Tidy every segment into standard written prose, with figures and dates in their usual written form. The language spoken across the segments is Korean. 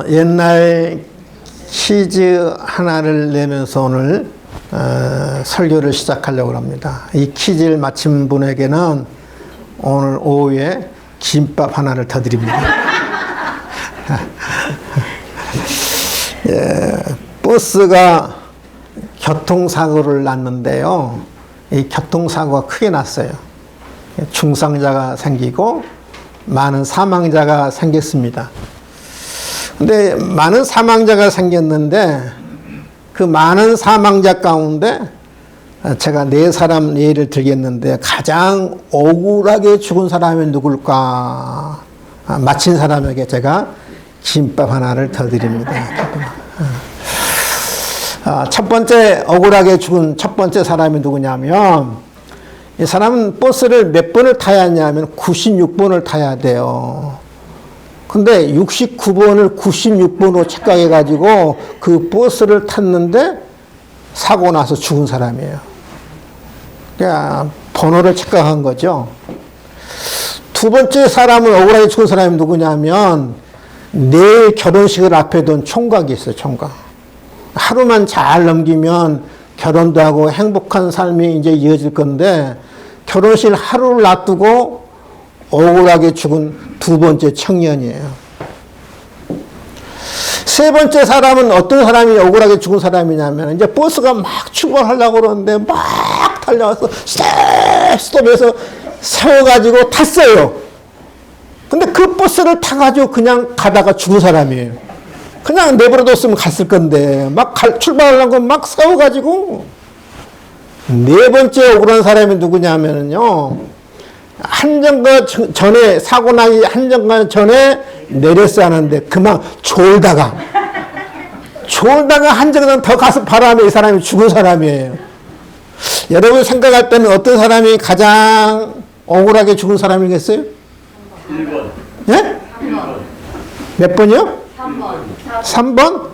옛날 퀴즈 하나를 내면서 오늘 설교를 시작하려고 합니다. 이 퀴즈를 맞힌 분에게는 오늘 오후에 김밥 하나를 더 드립니다. 버스가 교통사고를 났는데요. 이 교통사고가 크게 났어요. 중상자가 생기고 많은 사망자가 생겼습니다. 근데 많은 사망자가 생겼는데 그 많은 사망자 가운데 제가 네 사람 예를 들겠는데 가장 억울하게 죽은 사람이 누굴까? 맞힌 사람에게 제가 김밥 하나를 더 드립니다. 첫 번째 억울하게 죽은 첫 번째 사람이 누구냐면 이 사람은 버스를 몇 번을 타야 하냐면 96번을 타야 돼요. 근데 69번을 96번으로 착각해가지고 그 버스를 탔는데 사고 나서 죽은 사람이에요. 그러니까 번호를 착각한 거죠. 두 번째 사람은 억울하게 죽은 사람이 누구냐면 내일 결혼식을 앞에 둔 총각이 있어요. 총각. 하루만 잘 넘기면 결혼도 하고 행복한 삶이 이제 이어질 건데 결혼식 하루를 놔두고 억울하게 죽은 두 번째 청년이에요. 세 번째 사람은 어떤 사람이 억울하게 죽은 사람이냐면 이제 버스가 막 출발하려고 그러는데 막 달려와서 스톱해서 세워가지고 탔어요. 근데 그 버스를 타가지고 그냥 가다가 죽은 사람이에요. 그냥 내버려뒀으면 갔을 건데 막 출발하려고 막 세워가지고. 네 번째 억울한 사람이 누구냐면요. 한정거 전에 사고 나기 한정거 전에 내렸어야 하는데 그만 졸다가 한정거 더 가서 바람에 이 사람이 죽은 사람이에요. 여러분 생각할 때는 어떤 사람이 가장 억울하게 죽은 사람이겠어요? 1번. 예? 3번. 몇 번이요? 3번. 3번?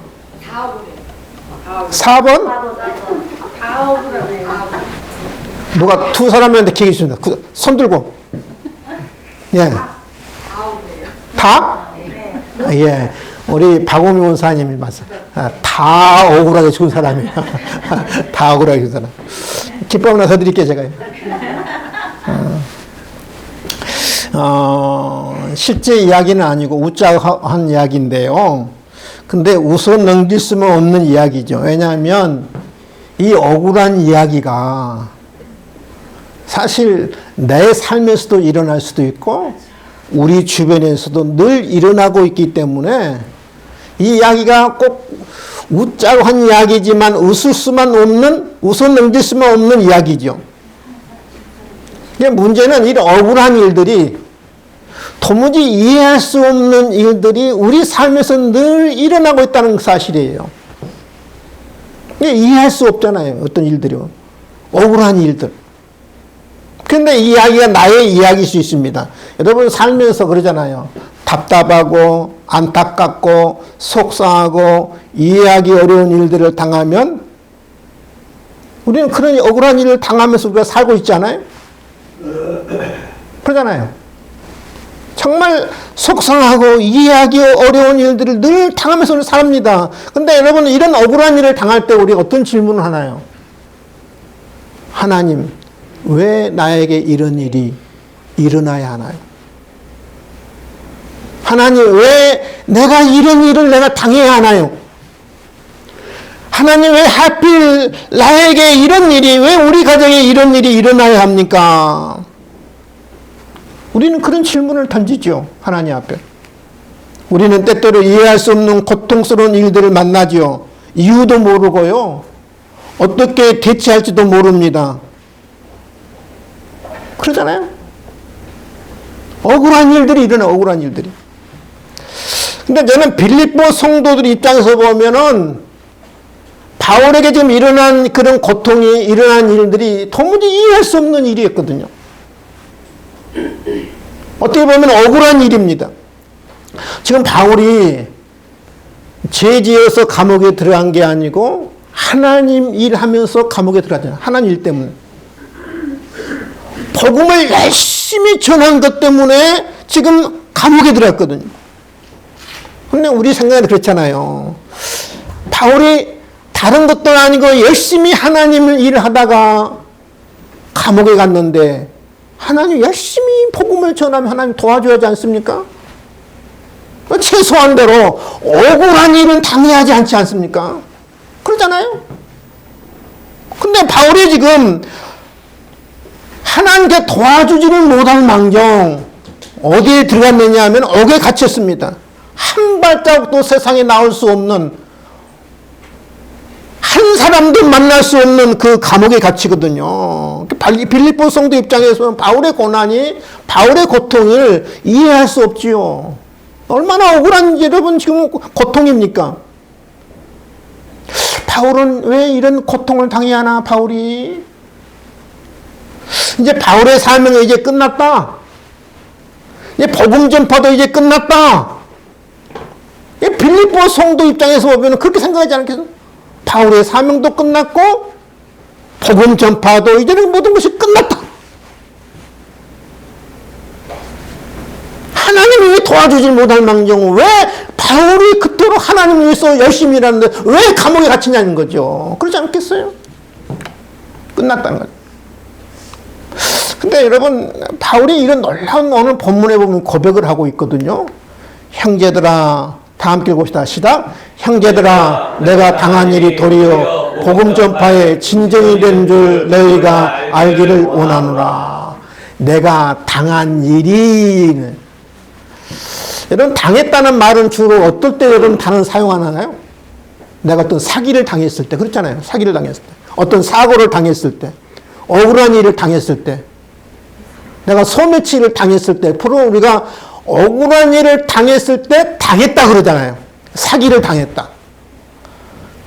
4번? 다 억울하네. 누가 두 사람한테 기회 주신다. 손 들고. 예. 다? 예. 우리 박오미 원사님이 맞아요. 다 억울하게 죽은 사람이에요. 다 억울하게 죽은 사람. 기쁨 하나 더 드릴게요, 제가요. 실제 이야기는 아니고 우짜한 이야기인데요. 근데 웃어 넘길 수는 없는 이야기죠. 왜냐하면 이 억울한 이야기가 사실 내 삶에서도 일어날 수도 있고 우리 주변에서도 늘 일어나고 있기 때문에 이 이야기가 꼭 웃자고 한 이야기지만 웃어 넘길 수만 없는 이야기죠. 문제는 이런 억울한 일들이 도무지 이해할 수 없는 일들이 우리 삶에서 늘 일어나고 있다는 사실이에요. 이해할 수 없잖아요. 어떤 일들이요. 억울한 일들. 근데 이 이야기가 나의 이야기일 수 있습니다. 여러분 살면서 그러잖아요. 답답하고 안타깝고 속상하고 이해하기 어려운 일들을 당하면 우리는 그런 억울한 일을 당하면서 우리가 살고 있잖아요. 그러잖아요. 정말 속상하고 이해하기 어려운 일들을 늘 당하면서 우리는 삽니다. 근데 여러분 이런 억울한 일을 당할 때 우리가 어떤 질문을 하나요? 하나님, 왜 나에게 이런 일이 일어나야 하나요? 하나님, 왜 내가 이런 일을 내가 당해야 하나요? 하나님, 왜 하필 나에게 이런 일이, 왜 우리 가정에 이런 일이 일어나야 합니까? 우리는 그런 질문을 던지죠. 하나님 앞에. 우리는 때때로 이해할 수 없는 고통스러운 일들을 만나죠. 이유도 모르고요. 어떻게 대처할지도 모릅니다. 그러잖아요. 억울한 일들이 일어나, 억울한 일들이. 근데 저는 빌립보 성도들 입장에서 보면은 바울에게 지금 일어난 그런 고통이 일어난 일들이 도무지 이해할 수 없는 일이었거든요. 어떻게 보면 억울한 일입니다. 지금 바울이 죄 지어서 감옥에 들어간 게 아니고 하나님 일하면서 감옥에 들어갔잖아요. 하나님 일 때문에. 복음을 열심히 전한 것 때문에 지금 감옥에 들어갔거든요. 근데 우리 생각은 그렇잖아요. 바울이 다른 것도 아니고 열심히 하나님을 일하다가 감옥에 갔는데 하나님 열심히 복음을 전하면 하나님 도와줘야 하지 않습니까? 최소한대로 억울한 일은 당해야 하지 않지 않습니까? 그러잖아요. 근데 바울이 지금 하나님께 도와주지를 못할 망정 어디에 들어갔느냐 하면 옥에 갇혔습니다. 한 발자국도 세상에 나올 수 없는, 한 사람도 만날 수 없는 그 감옥에 갇히거든요. 빌립보 성도 입장에서는 바울의 고난이, 바울의 고통을 이해할 수 없지요. 얼마나 억울한지 여러분 지금 고통입니까? 바울은 왜 이런 고통을 당해야 하나, 바울이? 이제 바울의 사명이 이제 끝났다. 이제 복음 전파도 이제 끝났다. 빌립보 성도 입장에서 보면 그렇게 생각하지 않겠어요? 바울의 사명도 끝났고 복음 전파도 이제는 모든 것이 끝났다. 하나님이 도와주질 못할 망정 왜 바울이 그토록 하나님을 위해서 열심히 일하는데 왜 감옥에 갇히냐는 거죠. 그렇지 않겠어요? 끝났다는 거죠. 근데 여러분, 바울이 이런 놀라운 오늘 본문에 보면 고백을 하고 있거든요. 형제들아, 다 함께 봅시다. 시작. 형제들아, 내가 당한 일이 도리어 복음 전파의 진정이 된 줄 너희가 알기를 원하노라. 내가 당한 일이, 여러분, 당했다는 말은 주로 어떨 때 여러분 단어를 사용하나요? 내가 어떤 사기를 당했을 때, 그렇잖아요. 사기를 당했을 때, 어떤 사고를 당했을 때, 억울한 일을 당했을 때, 내가 소매치기를 당했을 때, 프로 우리가 억울한 일을 당했을 때 당했다 그러잖아요. 사기를 당했다.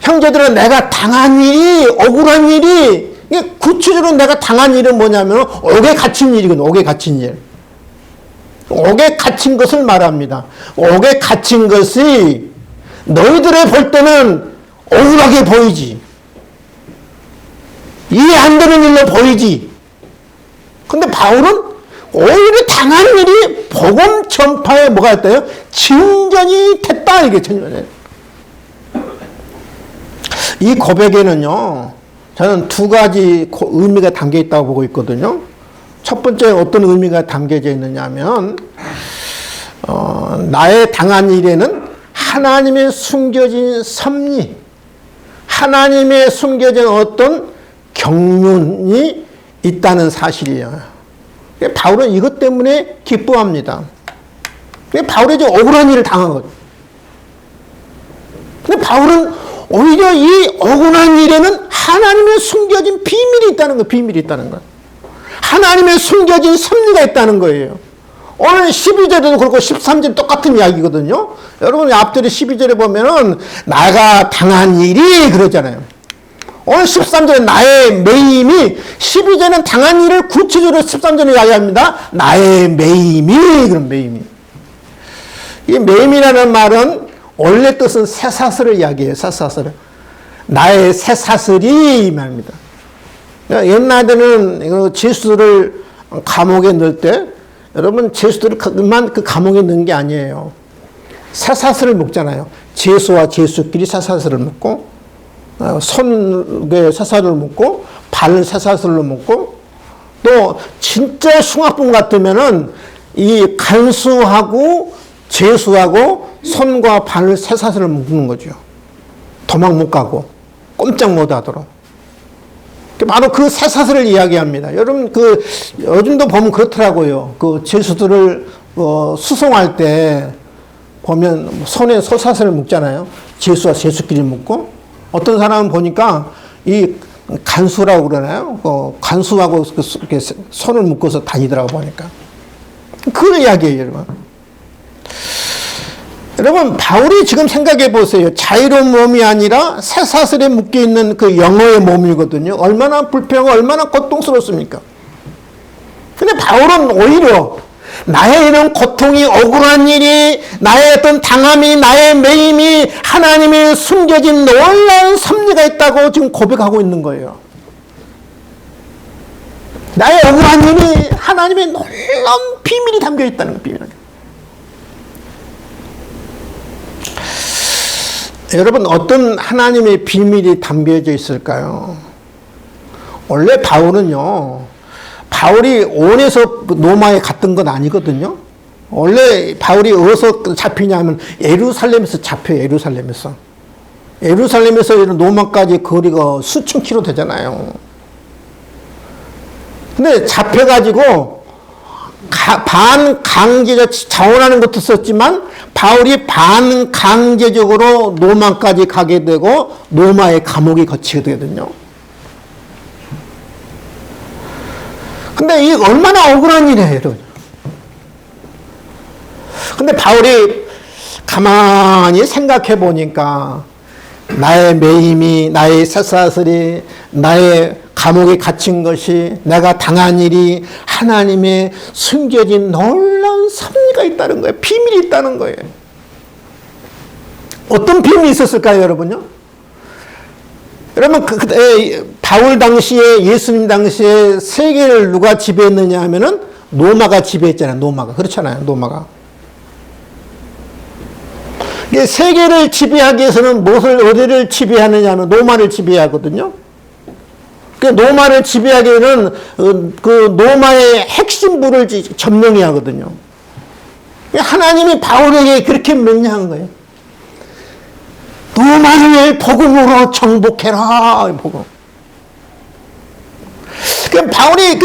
형제들은 내가 당한 일이, 억울한 일이, 구체적으로 내가 당한 일은 뭐냐면 옥에 갇힌 일이거든요. 옥에 갇힌 일. 옥에 갇힌 것을 말합니다. 옥에 갇힌 것이 너희들의 볼 때는 억울하게 보이지. 이해 안 되는 일로 보이지. 근데 바울은 오히려 당한 일이 복음 전파에 뭐가 있다요? 진전이 됐다. 이게 진전이에요. 이 고백에는요, 저는 두 가지 의미가 담겨 있다고 보고 있거든요. 첫 번째 어떤 의미가 담겨져 있느냐 하면, 나의 당한 일에는 하나님의 숨겨진 섭리, 하나님의 숨겨진 어떤 경륜이 있다는 사실이에요. 바울은 이것 때문에 기뻐합니다. 바울이 이제 억울한 일을 당한 거죠. 근데 바울은 오히려 이 억울한 일에는 하나님의 숨겨진 비밀이 있다는 거예요. 비밀이 있다는 거예요. 하나님의 숨겨진 섭리가 있다는 거예요. 오늘 12절에도 그렇고 13절 똑같은 이야기거든요. 여러분 앞절에 12절에 보면은 나가 당한 일이 그러잖아요. 오늘 13절에 나의 매임이, 12절은 당한 일을 구체적으로 13절에 이야기합니다. 나의 매임이, 그런 매임이. 이 매임이라는 말은 원래 뜻은 쇠사슬을 이야기해요. 쇠사슬을. 나의 쇠사슬이 이 말입니다. 옛날에는 죄수들을 감옥에 넣을 때, 여러분 죄수들만 그 감옥에 넣은 게 아니에요. 쇠사슬을 묶잖아요. 죄수와 죄수끼리 쇠사슬을 묶고, 손에 쇠사슬을 묶고, 발을 쇠사슬로 묶고, 또 진짜 흉악범 같으면은 이 간수하고 죄수하고 손과 발을 쇠사슬을 묶는 거죠. 도망 못 가고 꼼짝 못 하도록. 바로 그 쇠사슬을 이야기합니다. 여러분 요즘도 보면 그렇더라고요. 그 죄수들을 수송할 때 보면 손에 쇠사슬을 묶잖아요. 죄수와 죄수끼리 묶고, 어떤 사람은 보니까 이 간수라고 그러나요? 간수하고 이렇게 손을 묶어서 다니더라고 보니까. 그걸 이야기해요, 여러분. 여러분, 바울이 지금 생각해 보세요. 자유로운 몸이 아니라 쇠사슬에 묶여 있는 그 영어의 몸이거든요. 얼마나 불평하고 얼마나 고통스럽습니까? 근데 바울은 오히려 나의 이런 고통이, 억울한 일이, 나의 어떤 당함이, 나의 매임이 하나님의 숨겨진 놀라운 섭리가 있다고 지금 고백하고 있는 거예요. 나의 억울한 일이 하나님의 놀라운 비밀이 담겨 있다는 거예요. 비밀. 여러분, 어떤 하나님의 비밀이 담겨져 있을까요? 원래 바울은요, 바울이 온에서 로마에 갔던 건 아니거든요. 원래 바울이 어디서 잡히냐면 예루살렘에서 잡혀요. 예루살렘에서. 예루살렘에서 로마까지 거리가 수천 킬로 되잖아요. 근데 잡혀가지고 반강제적 자원하는 것도 썼지만 바울이 반강제적으로 로마까지 가게 되고 로마의 감옥에 갇히게 되거든요. 근데 이게 얼마나 억울한 일이에요, 여러분. 근데 바울이 가만히 생각해 보니까 나의 매임이, 나의 쇠사슬이, 나의 감옥에 갇힌 것이, 내가 당한 일이 하나님의 숨겨진 놀라운 섭리가 있다는 거예요. 비밀이 있다는 거예요. 어떤 비밀이 있었을까요, 여러분요? 여러분, 바울 당시에, 예수님 당시에 세계를 누가 지배했느냐 하면은 로마가 지배했잖아요. 로마가. 그렇잖아요. 로마가. 세계를 지배하기 위해서는 어디를 지배하느냐 하면 로마를 지배하거든요. 로마를 지배하기 위해서는 그 로마의 핵심부를 점령해야 하거든요. 하나님이 바울에게 그렇게 명령한 거예요. 로마를 복음으로 정복해라. 복음. 바울이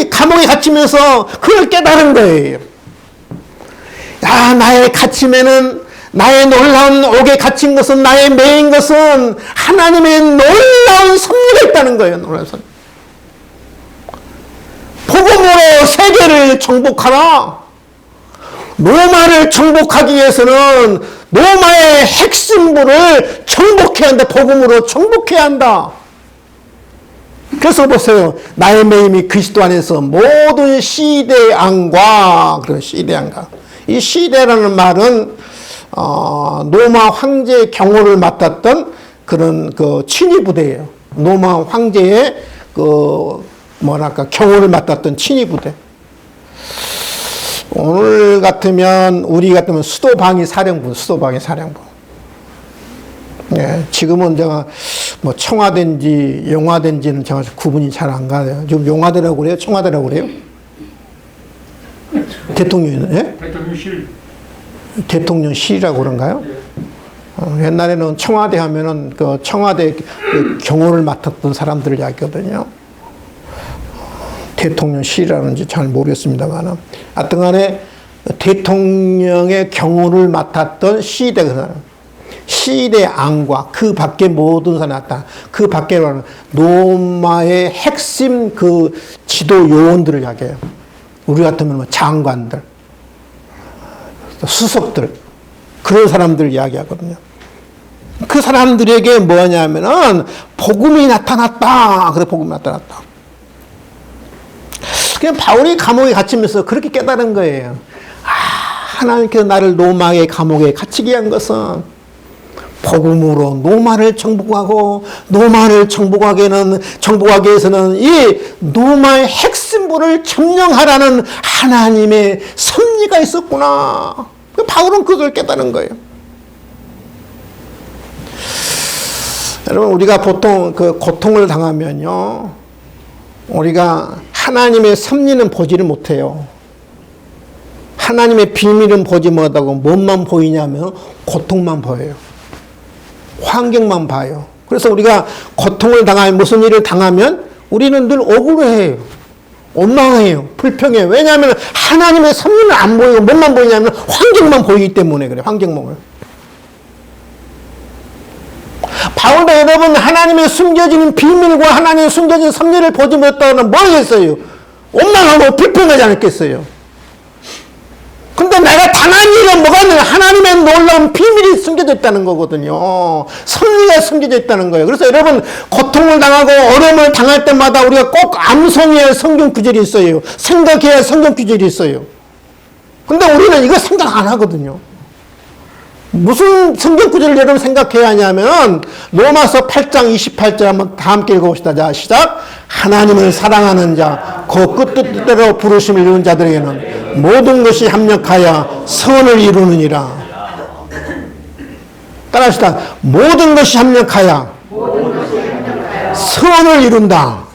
감옥에 갇히면서 그걸 깨달은 거예요. 야, 나의 갇힘에는, 나의 놀라운 옥에 갇힌 것은, 나의 매인 것은 하나님의 놀라운 섭리가 있다는 거예요. 놀라운 섭리. 복음으로 세계를 정복하라. 로마를 정복하기 위해서는 로마의 핵심부를 정복해야 한다. 복음으로 정복해야 한다. 그래서 보세요. 나의 매임이 그리스도 안에서 모든 시대왕과, 그런 시대왕과. 이 시대라는 말은 로마 황제의 경호를 맡았던 그런 친위 부대예요. 로마 황제의 경호를 맡았던 친위 부대. 오늘 같으면, 우리 같으면 수도방위 사령부. 예, 지금은 제가 청와대인지 용화대인지는 제가 구분이 잘 안 가요. 지금 용화대라고 그래요? 청와대라고 그래요? 대통령은, 예? 대통령실. 대통령실이라고 그런가요? 옛날에는 청와대 하면은 청와대 경호를 맡았던 사람들을 이야기하거든요. 대통령실이라는지 잘 모르겠습니다만, 하여튼 간에 대통령의 경호를 맡았던 시대가 사람. 시대왕과 그 밖에 모든 사람이 났다. 그 밖에는 로마의 핵심 지도 요원들을 이야기해요. 우리 같으면 장관들, 수석들, 그런 사람들 이야기하거든요. 그 사람들에게 뭐냐면은 복음이 나타났다. 그래, 복음이 나타났다. 그냥 바울이 감옥에 갇히면서 그렇게 깨달은 거예요. 하나님께서 나를 로마의 감옥에 갇히게 한 것은 복음으로 로마를 정복하고, 로마를 정복하기 위해서는 이 로마의 핵심부를 점령하라는 하나님의 섭리가 있었구나. 바울은 그걸 깨달은 거예요. 여러분, 우리가 보통 고통을 당하면요, 우리가 하나님의 섭리는 보지를 못해요. 하나님의 비밀은 보지 못하고 뭔만 보이냐면 고통만 보여요. 환경만 봐요. 그래서 우리가 고통을 당하면, 무슨 일을 당하면 우리는 늘 억울해요. 원망해요. 불평해요. 왜냐하면 하나님의 섭리는 안 보이고 뭐만 보이냐면 환경만 보이기 때문에 그래요. 환경만. 바울도 여러분, 하나님의 숨겨진 비밀과 하나님의 숨겨진 섭리를 보지 못했다면 뭐겠어요? 원망하고 불평하지 않았겠어요? 근데 내가 당한 일은 뭐가 있냐? 하나님의 놀라운 비밀이 숨겨져 있다는 거거든요. 섭리가 숨겨져 있다는 거예요. 그래서 여러분, 고통을 당하고 어려움을 당할 때마다 우리가 꼭 암송해야 할 성경 구절이 있어요. 생각해야 할 성경 구절이 있어요. 근데 우리는 이거 생각 안 하거든요. 무슨 성경 구절을 여러분 생각해야 하냐면, 로마서 8장 28절 한번 다 함께 읽어봅시다. 자, 시작. 하나님을 사랑하는 자, 그 뜻대로 부르심을 이룬 자들에게는 모든 것이 합력하여 선을 이루느니라. 따라합시다. 모든 것이 합력하여 선을 이룬다.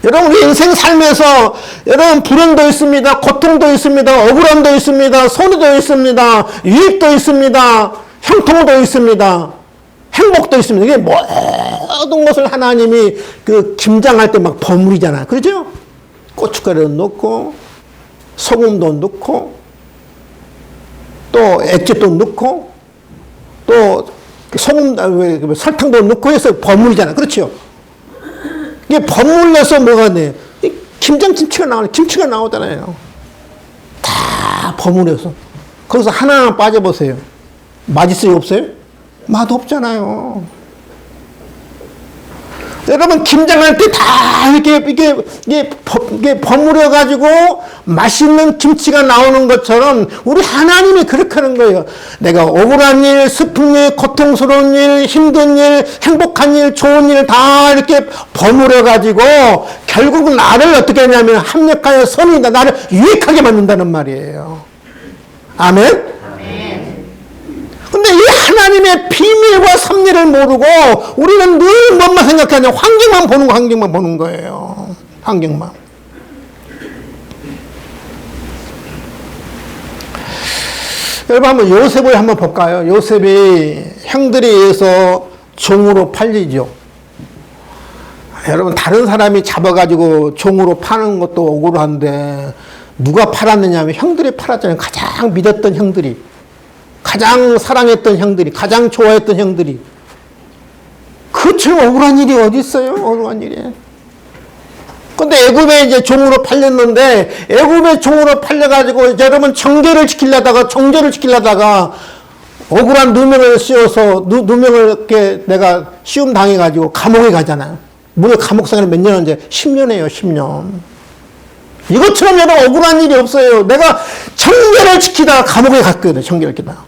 여러분, 우리 인생 삶에서 여러분 불행도 있습니다. 고통도 있습니다. 억울함도 있습니다. 손해도 있습니다. 유익도 있습니다. 형통도 있습니다. 행복도 있습니다. 이게 모든 것을 하나님이 그 김장할 때 막 버무리잖아요. 그렇죠? 고춧가루도 넣고 소금도 넣고 또 액젓도 넣고 또 소금, 설탕도 넣고 해서 버무리잖아요. 그렇죠? 이게 버물려서 뭐가 돼요? 김장김치가 나오네. 김치가 나오잖아요. 다 버무려서. 거기서 하나하나 빠져보세요. 맛있어요? 없어요? 맛 없잖아요. 여러분, 김장할 때 다 이게 버무려가지고 맛있는 김치가 나오는 것처럼 우리 하나님이 그렇게 하는 거예요. 내가 억울한 일, 슬픈 일, 고통스러운 일, 힘든 일, 행복한 일, 좋은 일 다 이렇게 버무려가지고 결국은 나를 어떻게 하냐면 합력하여 선이다. 나를 유익하게 만든다는 말이에요. 아멘? 근데 이 하나님의 비밀과 섭리를 모르고 우리는 늘 뭐만 생각하냐? 환경만 보는 거예요. 환경만. 여러분, 한번 요셉을 한번 볼까요? 요셉이 형들에 의해서 종으로 팔리죠. 여러분, 다른 사람이 잡아가지고 종으로 파는 것도 억울한데 누가 팔았느냐 하면 형들이 팔았잖아요. 가장 믿었던 형들이. 가장 사랑했던 형들이, 가장 좋아했던 형들이. 그처럼 억울한 일이 어디 있어요? 억울한 일이. 근데 애굽에 이제 종으로 팔렸는데, 애굽에 종으로 팔려가지고, 여러분 정제를 지키려다가 억울한 누명을 씌워서, 누명을 이렇게 내가 씌움 당해가지고 감옥에 가잖아요. 무려 감옥 생활을 몇 년 한지 10년이에요, 10년. 이것처럼 여러분 억울한 일이 없어요. 내가 정제를 지키다가 감옥에 갔거든요, 정제를 지키다가.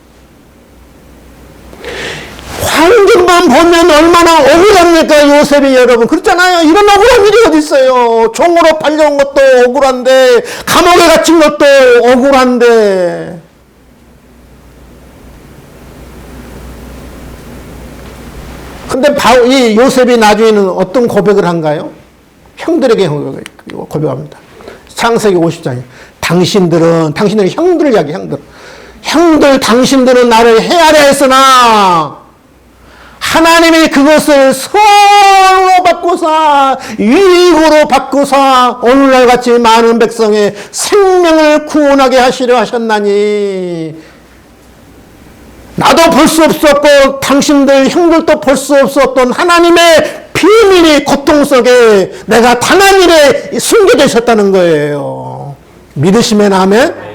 환경만 보면 얼마나 억울합니까, 요셉이 여러분. 그렇잖아요. 이런 억울한 일이 어디 있어요. 종으로 팔려온 것도 억울한데, 감옥에 갇힌 것도 억울한데. 근데 이 요셉이 나중에는 어떤 고백을 한가요? 형들에게 고백합니다. 창세기 50장에. 당신들은 형들을 이야기해, 형들, 당신들은 나를 헤아려 했으나, 하나님이 그것을 선으로 바꾸사, 유익으로 바꾸사, 오늘날 같이 많은 백성의 생명을 구원하게 하시려 하셨나니, 나도 볼 수 없었고, 당신들, 형들도 볼 수 없었던 하나님의 비밀이 고통 속에 내가 당한 일에 숨겨져 있었다는 거예요. 믿으시면 아멘?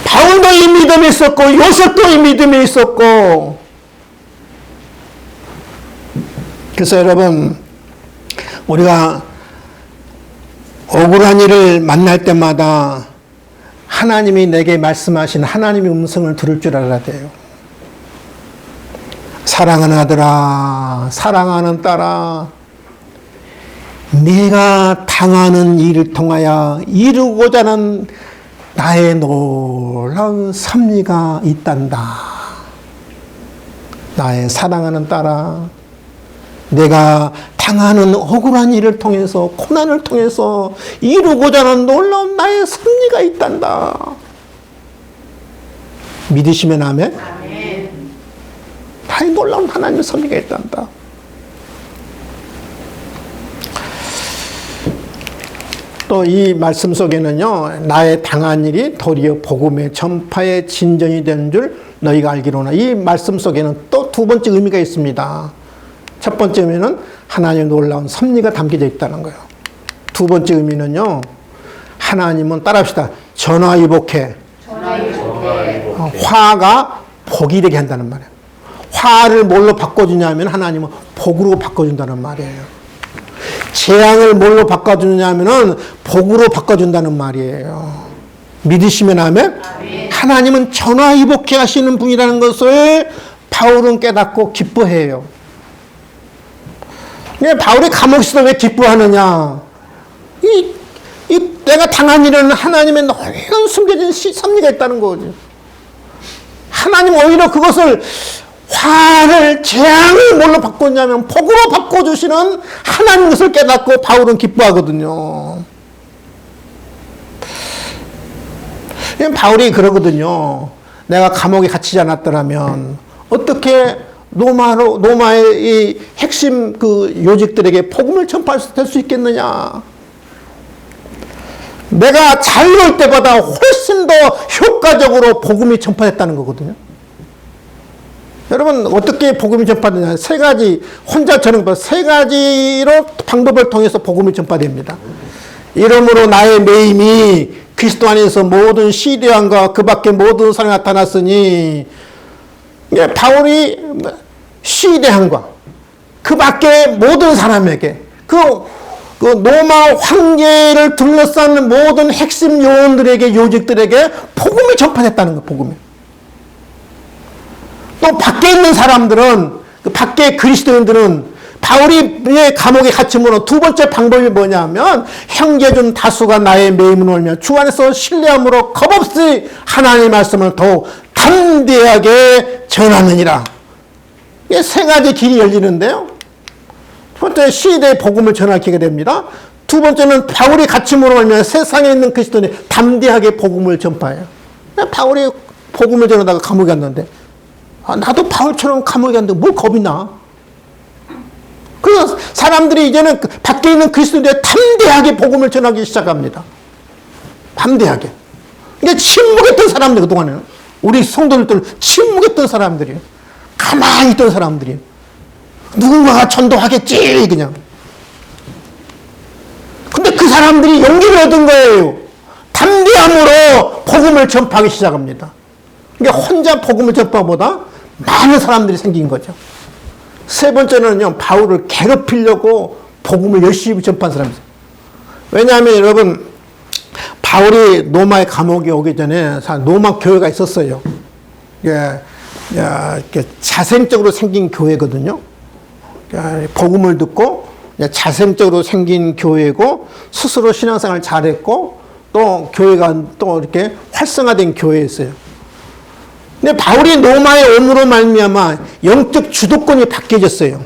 바울도 이 믿음이 있었고 요셉도 이 믿음이 있었고. 그래서 여러분, 우리가 억울한 일을 만날 때마다 하나님이 내게 말씀하신 하나님의 음성을 들을 줄 알아야 돼요. 사랑하는 아들아, 사랑하는 딸아, 네가 당하는 일을 통하여 이루고자 하는 나의 놀라운 섭리가 있단다. 나의 사랑하는 딸아, 내가 당하는 억울한 일을 통해서, 고난을 통해서 이루고자 하는 놀라운 나의 섭리가 있단다. 믿으시면 아멘? 나의 놀라운 하나님의 섭리가 있단다. 또 이 말씀 속에는요, 나의 당한 일이 도리어 복음의 전파의 진전이 되는 줄 너희가 알기로나, 이 말씀 속에는 또 두 번째 의미가 있습니다. 첫 번째 의미는 하나님의 놀라운 섭리가 담겨져 있다는 거예요. 두 번째 의미는요, 하나님은 따라합시다. 전화위복해. 화가 복이 되게 한다는 말이에요. 화를 뭘로 바꿔주냐면 하나님은 복으로 바꿔준다는 말이에요. 재앙을 뭘로 바꿔주냐면은 복으로 바꿔준다는 말이에요. 믿으시면 아멘? 하나님은 전화위복해 하시는 분이라는 것을 바울은 깨닫고 기뻐해요. 바울이 감옥에서 왜 기뻐하느냐? 이 내가 당한 일은 하나님의 놀라운 숨겨진 섭리가 있다는 거죠. 하나님 오히려 그것을 화를, 재앙을 뭘로 바꿨냐면 복으로 바꿔주시는 하나님 것을 깨닫고 바울은 기뻐하거든요. 바울이 그러거든요. 내가 감옥에 갇히지 않았더라면 어떻게 로마의 이 핵심 그 요직들에게 복음을 전파할 수 있겠느냐. 내가 자유로울 때보다 훨씬 더 효과적으로 복음이 전파됐다는 거거든요. 여러분 어떻게 복음이 전파되냐. 세 가지, 혼자 저는 세 가지로 방법을 통해서 복음이 전파됩니다. 이러므로 나의 매임이 그리스도 안에서 모든 시대왕과 그 밖에 모든 사람이 나타났으니, 바울이 시대왕과 그 밖에 모든 사람에게 그 로마 황제를 둘러싼 모든 핵심 요원들에게, 요직들에게 복음이 전파됐다는 거예요. 복음이. 또 밖에 있는 사람들은, 그 밖에 그리스도인들은 바울이 감옥에 갇힘으로 두 번째 방법이 뭐냐면, 형제 중 다수가 나의 매임을 알며 주 안에서 신뢰함으로 겁없이 하나님의 말씀을 더욱 담대하게 전하느니라. 이게 세 가지 길이 열리는데요. 첫 번째, 시대의 복음을 전하게 됩니다. 두 번째는 바울이 갇힘으로 알며 세상에 있는 그리스도인이 담대하게 복음을 전파해요. 바울이 복음을 전하다가 감옥에 갔는데, 나도 바울처럼 감옥에 갔는데 뭘 겁이 나? 그래서 사람들이 이제는 밖에 있는 그리스도인들에 담대하게 복음을 전하기 시작합니다. 담대하게. 이게 침묵했던 사람들, 그동안에는. 우리 성도들도 침묵했던 사람들이에요. 가만히 있던 사람들이에요. 누군가가 전도하겠지, 그냥. 근데 그 사람들이 용기를 얻은 거예요. 담대함으로 복음을 전파하기 시작합니다. 그러니까 혼자 복음을 전파보다 많은 사람들이 생긴 거죠. 세 번째는요, 바울을 괴롭히려고 복음을 열심히 전파한 사람이에요. 왜냐하면 여러분, 바울이 로마의 감옥에 오기 전에 로마 교회가 있었어요. 이렇게 자생적으로 생긴 교회거든요. 복음을 듣고 자생적으로 생긴 교회고, 스스로 신앙생활을 잘했고, 또 교회가 또 이렇게 활성화된 교회였어요. 근데 바울이 로마에 옴으로 말미암아 영적 주도권이 바뀌어졌어요.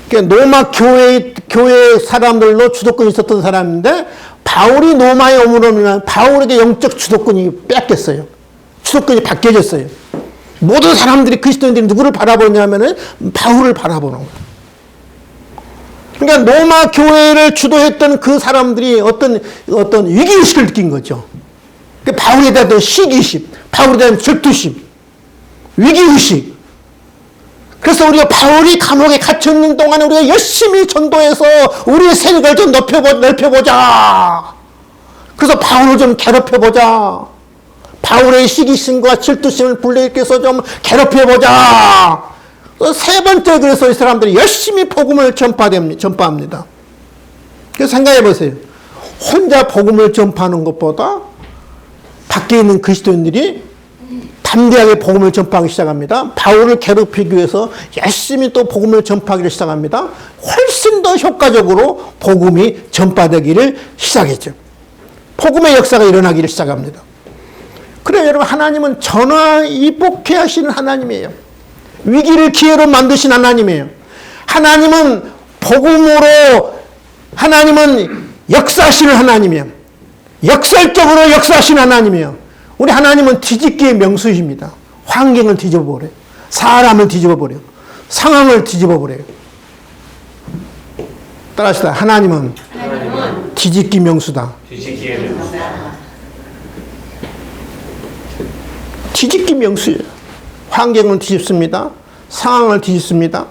그러니까 로마 교회 사람들로 주도권이 있었던 사람인데, 바울이 로마에 옴으로 말미암아 바울에게 영적 주도권이 뺏겼어요. 주도권이 바뀌어졌어요. 모든 사람들이, 그리스도인들이 누구를 바라보냐면은 바울을 바라보는 거예요. 그러니까 로마 교회를 주도했던 그 사람들이 어떤 위기의식을 느낀 거죠. 바울에 대한 시기심, 바울에 대한 질투심, 위기의식. 그래서 우리가 바울이 감옥에 갇혀있는 동안에 우리가 열심히 전도해서 우리의 세력을 좀 넓혀보자. 그래서 바울을 좀 괴롭혀보자. 바울의 시기심과 질투심을 불러일으켜서 좀 괴롭혀보자. 세 번째, 그래서 이 사람들이 열심히 복음을 전파합니다. 그래서 생각해 보세요. 혼자 복음을 전파하는 것보다 밖에 있는 그리스도인들이 담대하게 복음을 전파하기 시작합니다. 바울을 괴롭히기 위해서 열심히 또 복음을 전파하기를 시작합니다. 훨씬 더 효과적으로 복음이 전파되기를 시작했죠. 복음의 역사가 일어나기를 시작합니다. 그래요, 여러분. 하나님은 전화위복해 하시는 하나님이에요. 위기를 기회로 만드신 하나님이에요. 하나님은 복음으로, 하나님은 역사하시는 하나님이에요. 역설적으로 역사하시는 하나님이에요. 우리 하나님은 뒤집기의 명수이십니다. 환경을 뒤집어버려요. 사람을 뒤집어버려요. 상황을 뒤집어버려요. 따라합시다. 하나님은 뒤집기 명수다. 뒤집기의 명수다. 뒤집기 명수예요. 환경을 뒤집습니다. 상황을 뒤집습니다.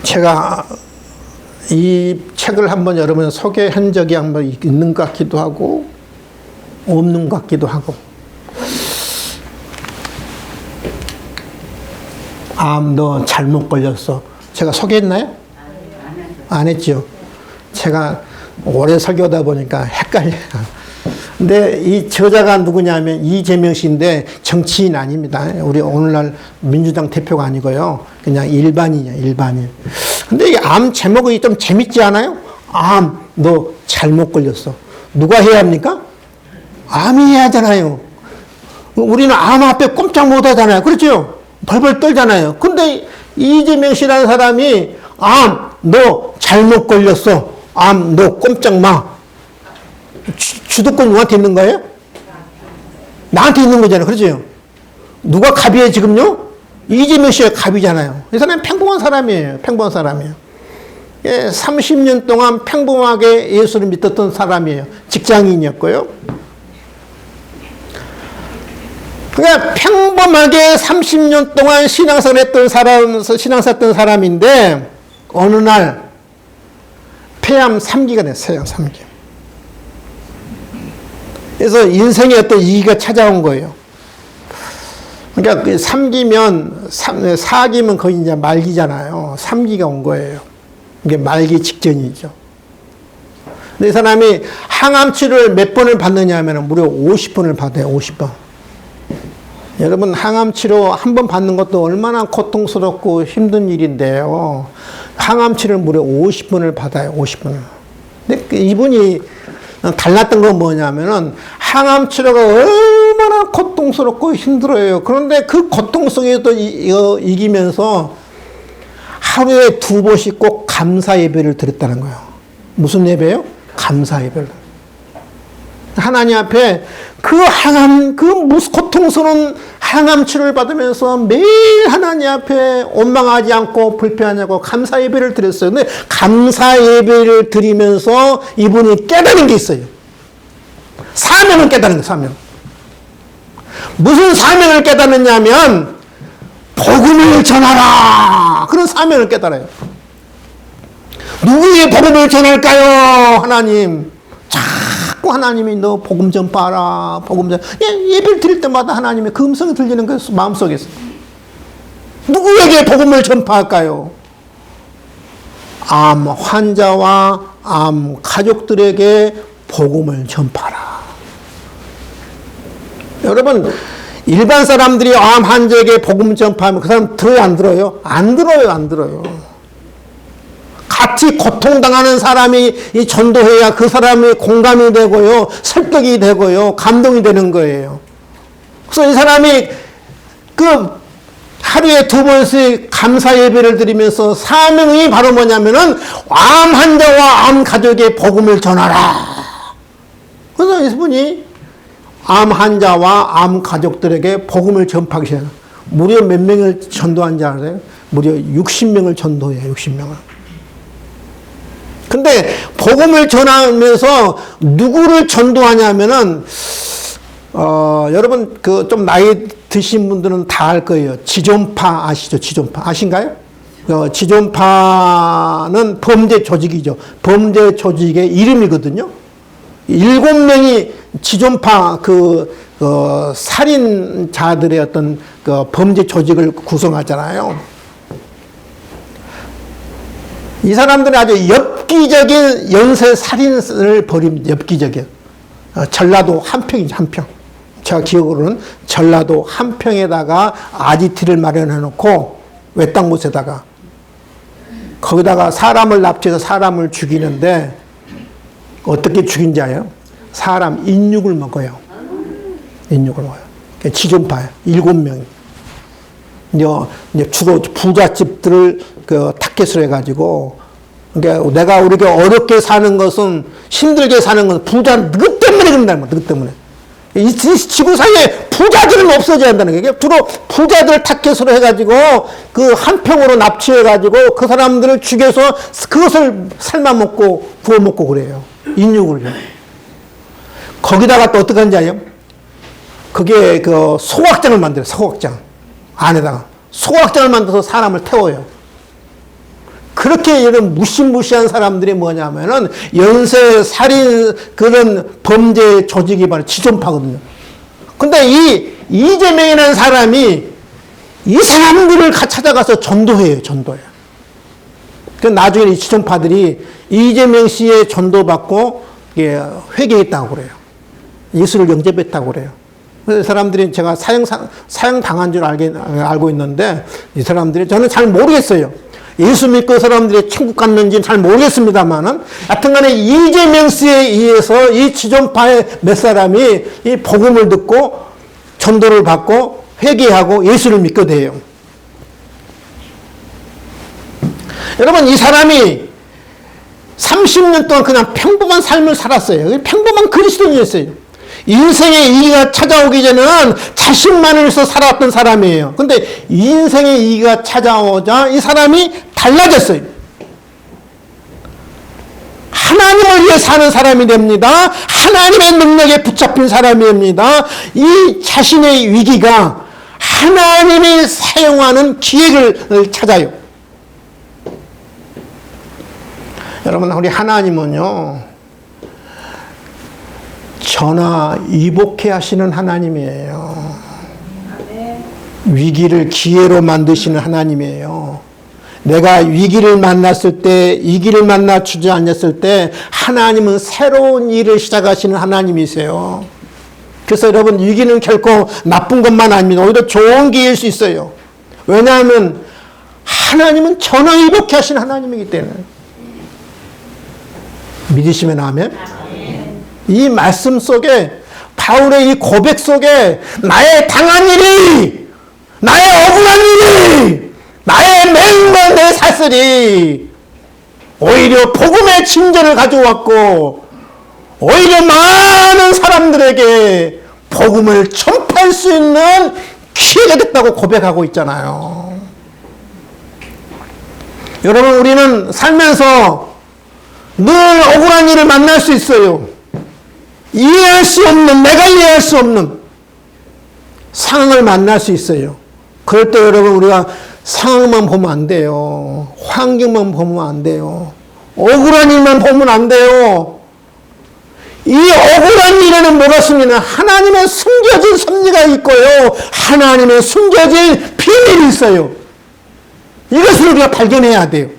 제가 이 책을 한번 여러분 소개한 적이 한번 있는 것 같기도 하고 없는 것 같기도 하고, 너 잘못 걸렸어. 제가 소개했나요? 안 했죠. 제가 오래 설교하다 보니까 헷갈려요. 근데 이 저자가 누구냐면 이재명 씨인데 정치인 아닙니다. 우리 오늘날 민주당 대표가 아니고요. 그냥 일반인이에요. 일반인. 근데 이 암 제목이 좀 재밌지 않아요? 암, 너 잘못 걸렸어. 누가 해야 합니까? 암이 해야 하잖아요. 우리는 암 앞에 꼼짝 못 하잖아요. 그렇죠? 벌벌 떨잖아요. 근데 이재명 씨라는 사람이 암, 너 잘못 걸렸어. 암, 너 꼼짝 마. 주도권 누구한테 있는 거예요? 나한테 있는 거잖아요. 그렇죠? 누가 갑이에요, 지금요? 이재명 씨가 갑이잖아요. 이 사람은 평범한 사람이에요. 평범한 사람이에요. 예, 30년 동안 평범하게 예수를 믿었던 사람이에요. 직장인이었고요. 그러니까 평범하게 30년 동안 신앙생활 했던 사람인데, 어느 날, 폐암 3기가 됐어요, 3기. 그래서 인생의 어떤 위기가 찾아온 거예요. 그러니까 3기면, 4기면 거의 이제 말기잖아요. 3기가 온 거예요. 이게 말기 직전이죠. 근데 이 사람이 항암 치료를 몇 번을 받느냐 하면 무려 50번을 받아요, 50번. 여러분, 항암 치료 한 번 받는 것도 얼마나 고통스럽고 힘든 일인데요. 항암 치료를 무려 50번을 받아요, 50번을. 근데 이분이 달랐던 건 뭐냐면은 항암 치료가 얼마나 고통스럽고 힘들어요. 그런데 그 고통성에도 이기면서 하루에 2번씩 꼭 감사 예배를 드렸다는 거예요. 무슨 예배요? 감사 예배를. 하나님 앞에 그 고통스러운 항암 치료를 받으면서 매일 하나님 앞에 원망하지 않고 불평하지 않고 감사 예배를 드렸어요. 근데 감사 예배를 드리면서 이분이 깨달은 게 있어요. 사명을 깨달은 거예요, 사명. 무슨 사명을 깨달았냐면, 복음을 전하라! 그런 사명을 깨달아요. 누구의 복음을 전할까요, 하나님? 자꾸 하나님이 너 복음 전파하라, 복음 전. 예배를 드릴 때마다 하나님의 그 음성이 들리는 거예요, 마음속에서. 누구에게 복음을 전파할까요? 암 환자와 암 가족들에게 복음을 전파하라. 여러분, 일반 사람들이 암 환자에게 복음 전파하면 그 사람 들어요, 안 들어요? 안 들어요, 안 들어요. 같이 고통당하는 사람이 이 전도해야 그 사람이 공감이 되고요, 설득이 되고요, 감동이 되는 거예요. 그래서 이 사람이 그 하루에 2번씩 감사 예배를 드리면서 사명이 바로 뭐냐면은 암 환자와 암 가족의 복음을 전하라. 그래서 이분이 암 환자와 암 가족들에게 복음을 전파하기 시작해요. 무려 몇 명을 전도한지 아세요? 무려 60명을 전도해요, 60명을. 근데 복음을 전하면서 누구를 전도하냐면은 여러분 그 좀 나이 드신 분들은 다 알 거예요. 지존파 아시죠? 지존파 아신가요? 지존파는 범죄 조직이죠. 범죄 조직의 이름이거든요. 7명이 지존파 살인자들의 어떤 그 범죄 조직을 구성하잖아요. 이 사람들은 아주 엽기적인 연쇄 살인을 벌입니다. 엽기적인. 전라도 한평이죠, 한평. 제가 기억으로는 전라도 한평에다가 아지트를 마련해 놓고 외딴 곳에다가 거기다가 사람을 납치해서 사람을 죽이는데 어떻게 죽인지 알아요? 사람 인육을 먹어요. 인육을 먹어요. 지존파예요. 7명이. 이제 주로 부잣집들을 타겟으로 해가지고, 그러니까 내가 우리가 어렵게 사는 것은, 힘들게 사는 것은 부자, 누구 때문에 그런다는 거야, 누구 때문에. 이 지구상에 부자들은 없어져야 한다는 거예요. 주로 부자들 타겟으로 해가지고, 그 한평으로 납치해가지고, 그 사람들을 죽여서 그것을 삶아먹고, 구워먹고 그래요. 인육을. 거기다가 또 어떻게 하는지 알아요? 그게 소각장을 만들어요, 소각장. 안에다가. 소각장을 만들어서 사람을 태워요. 그렇게 이런 무시무시한 사람들이 뭐냐면은 연쇄 살인 그런 범죄 조직이 바로 지존파거든요. 근데 이재명이라는 사람이 이 사람들을 찾아가서 전도해요, 전도해요. 그 나중에 이 지존파들이 이재명 씨의 전도받고 회개했다고 그래요. 예수를 영접했다고 그래요. 그래서 사람들이 제가 사형 당한 줄 알고 있는데 이 사람들이 저는 잘 모르겠어요. 예수 믿고 사람들이 천국 갔는지는 잘 모르겠습니다만은 하여튼간에 이재명 씨에 의해서 이 지존파의 몇 사람이 이 복음을 듣고 전도를 받고 회개하고 예수를 믿게 돼요. 여러분, 이 사람이 30년 동안 그냥 평범한 삶을 살았어요. 평범한 그리스도인이었어요. 인생의 이기가 찾아오기 전에는 자신만을 위해서 살았던 사람이에요. 근데 인생의 이기가 찾아오자 이 사람이 달라졌어요. 하나님을 위해 사는 사람이 됩니다. 하나님의 능력에 붙잡힌 사람이 됩니다. 이 자신의 위기가 하나님이 사용하는 기회를 찾아요. 여러분, 우리 하나님은요, 전화위복해 하시는 하나님이에요. 위기를 기회로 만드시는 하나님이에요. 내가 위기를 만났을 때, 위기를 만나 주저앉았을 때 하나님은 새로운 일을 시작하시는 하나님이세요. 그래서 여러분, 위기는 결코 나쁜 것만 아닙니다. 오히려 좋은 기회일 수 있어요. 왜냐하면 하나님은 전화위복해 하시는 하나님이기 때문에. 믿으시면 아멘? 이 말씀 속에, 바울의 이 고백 속에 나의 당한 일이, 나의 억울한 일이, 나의 맨날 내 사슬이 오히려 복음의 징조를 가져왔고 오히려 많은 사람들에게 복음을 전파할 수 있는 기회가 됐다고 고백하고 있잖아요. 여러분, 우리는 살면서 늘 억울한 일을 만날 수 있어요. 이해할 수 없는, 내가 이해할 수 없는 상황을 만날 수 있어요. 그럴 때 여러분, 우리가 상황만 보면 안 돼요. 환경만 보면 안 돼요. 억울한 일만 보면 안 돼요. 이 억울한 일에는 뭐가 있습니다. 하나님의 숨겨진 섭리가 있고요. 하나님의 숨겨진 비밀이 있어요. 이것을 우리가 발견해야 돼요.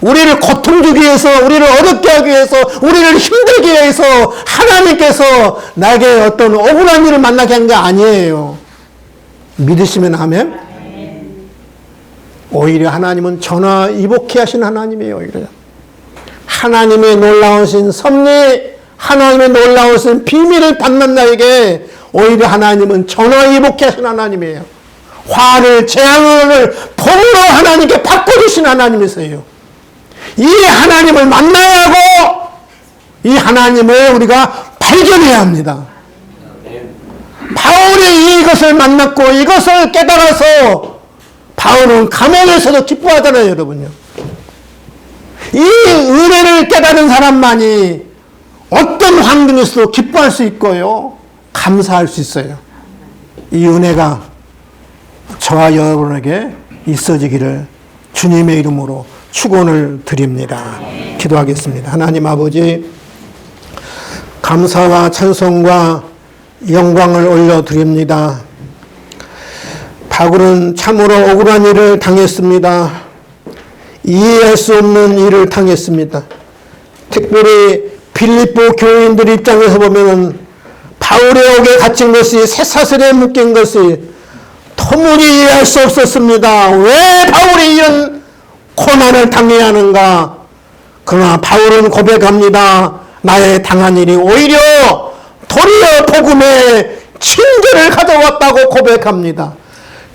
우리를 고통 주기 위해서, 우리를 어렵게 하기 위해서, 우리를 힘들게 해서 하나님께서 나에게 어떤 억울한 일을 만나게 한 게 아니에요. 믿으시면 아멘? 오히려 하나님은 전화위복해 하신 하나님이에요. 오히려 하나님의 놀라우신 섭리, 하나님의 놀라우신 비밀을 받는 나에게 오히려 하나님은 전화위복해 하신 하나님이에요. 화를, 재앙을 복으로 하나님께 바꿔주신 하나님이세요. 이 하나님을 만나야 하고 이 하나님을 우리가 발견해야 합니다. 바울이 이것을 만났고 이것을 깨달아서 바울은 감옥에서도 기뻐하잖아요, 여러분요. 이 은혜를 깨달은 사람만이 어떤 환경에서도 기뻐할 수 있고요, 감사할 수 있어요. 이 은혜가 저와 여러분에게 있어지기를 주님의 이름으로 축원을 드립니다. 기도하겠습니다. 하나님 아버지, 감사와 찬송과 영광을 올려드립니다. 바울은 참으로 억울한 일을 당했습니다. 이해할 수 없는 일을 당했습니다. 특별히 빌립보 교인들 입장에서 보면 바울의 옥에 갇힌 것이 쇠사슬에 묶인 것이 도무지 이해할 수 없었습니다. 왜 바울이 이런 고난을 당해야 하는가? 그러나 바울은 고백합니다. 나의 당한 일이 오히려 도리어 복음의 징조를 가져왔다고 고백합니다.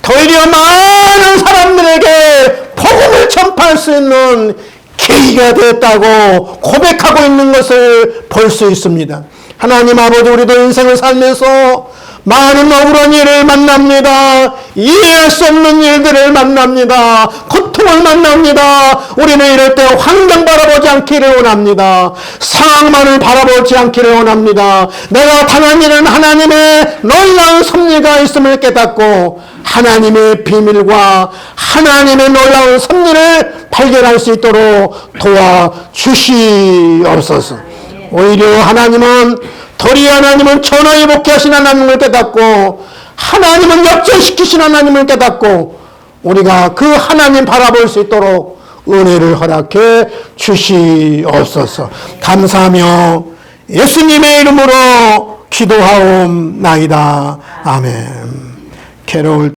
도리어 많은 사람들에게 복음을 전파할 수 있는 계기가 되었다고 고백하고 있는 것을 볼 수 있습니다. 하나님 아버지, 우리도 인생을 살면서 많은 억울한 일을 만납니다. 이해할 수 없는 일들을 만납니다. 고통을 만납니다. 우리는 이럴 때 환경 바라보지 않기를 원합니다. 상황만을 바라보지 않기를 원합니다. 내가 당한 일은 하나님의 놀라운 섭리가 있음을 깨닫고 하나님의 비밀과 하나님의 놀라운 섭리를 발견할 수 있도록 도와주시옵소서. 오히려 하나님은 전화위복해 하신 하나님을 깨닫고 하나님은 역전시키신 하나님을 깨닫고 우리가 그 하나님 바라볼 수 있도록 은혜를 허락해 주시옵소서. 감사하며 예수님의 이름으로 기도하옵나이다. 아멘. 괴로울